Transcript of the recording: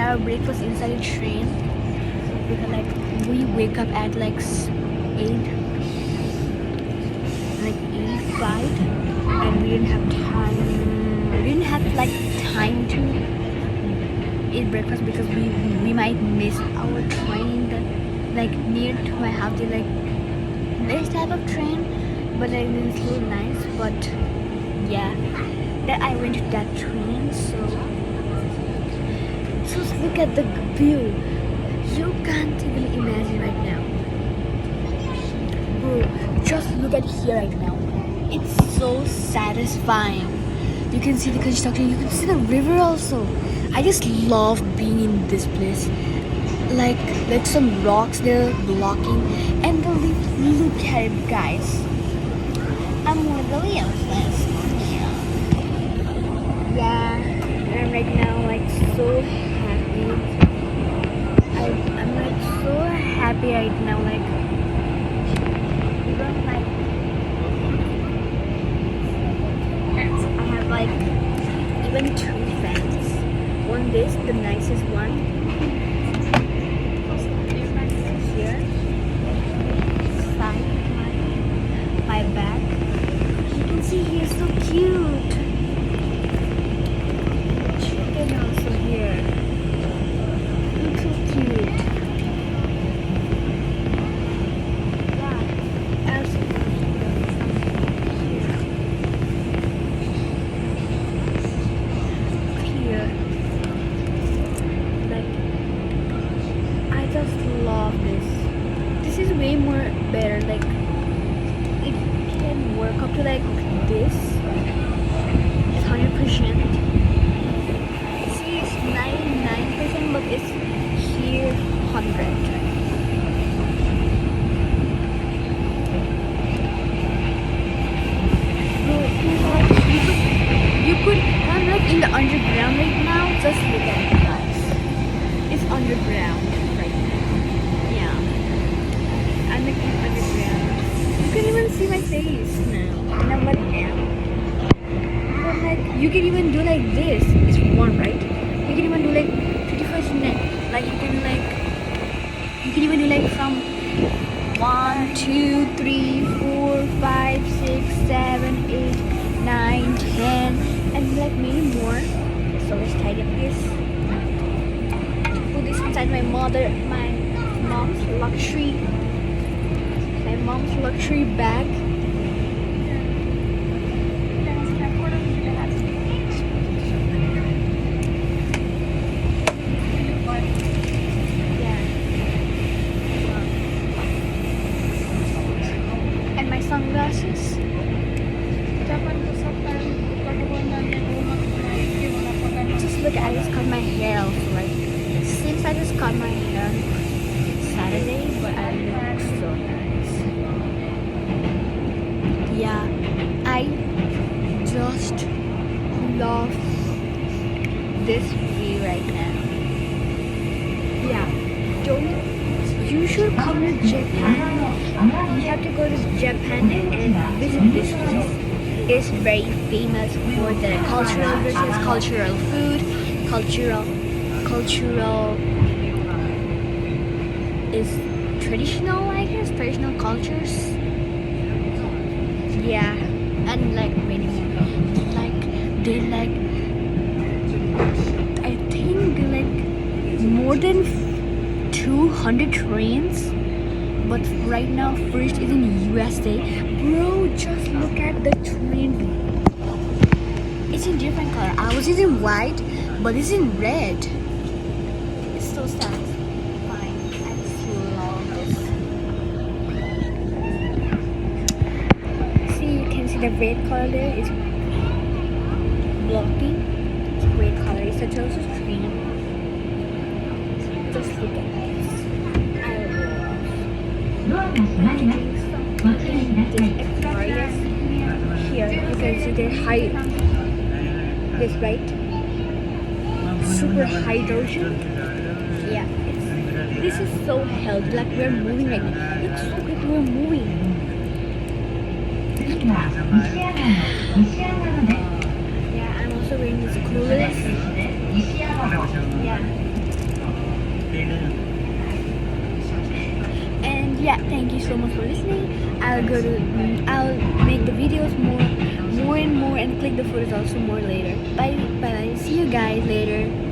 have breakfast inside a train. Because like we wake up at like 8, like 8:05, and we didn't have time. We didn't have like time to eat breakfast because we might miss our train. Like near to my house, they like this type of train, but like it's so nice. But yeah, that I went to that train. So look at the view. You can't even imagine right now, bro. Just look at here right now. It's so satisfying. You can see the construction. You can see the river also. I just love being in this place. Like some rocks there blocking, and look at it, guys. I'm one of the Leos. Yeah, and right now like so happy. I'm like so happy right now. Like even like I have like even 2 fans. One this, the nicest one. Here, side my back. You can see he's so cute. Chicken also here. Look so cute. Yeah, absolutely. Here, like I just love this. This is way more better. Like it can work up to like this. It's 100%. See, it's 99%, but it's here 100. You could I'm like in the underground right now. Just look at it, guys. It's underground right now. Yeah, I'm like in underground. You can even see my face now. Now what am? But like you can even do like this. It's one, right? You can even do like 51st. Like you can even do like from 1, 2, 3, 4, 5, 6, 7, 8, 9, 10, and like many more. So let's tidy up this. Put this inside my mom's luxury bag. And my sunglasses. Just look, I just cut my hair off, right? Since I just cut my hair Saturday, but I look so nice. Yeah, I just love this view right now. Yeah, you should come to Japan. You have to go to Japan and visit this place. It's very famous for the cultural versus cultural food, cultural is traditional, I guess, traditional cultures. Yeah, and like many more. Like they like, I think they like more than 200 trains. But right now, first is in USA. Bro, just look at the train. It's in different color. I was in white, but it's in red. It's so satisfying. I just love this. See, you can see the red color there. It's blocking. It's red color. It's a Joseph train. Just look at this. I love. Here you can see the height. This right, super hydrogen. Yeah, this is so healthy. Like we're moving right now. It's so good we're moving. Yeah, I'm also wearing this clothes. Yeah, yeah, thank you so much for listening. I'll make the videos more and more, and click the photos also more later. Bye bye. See you guys later.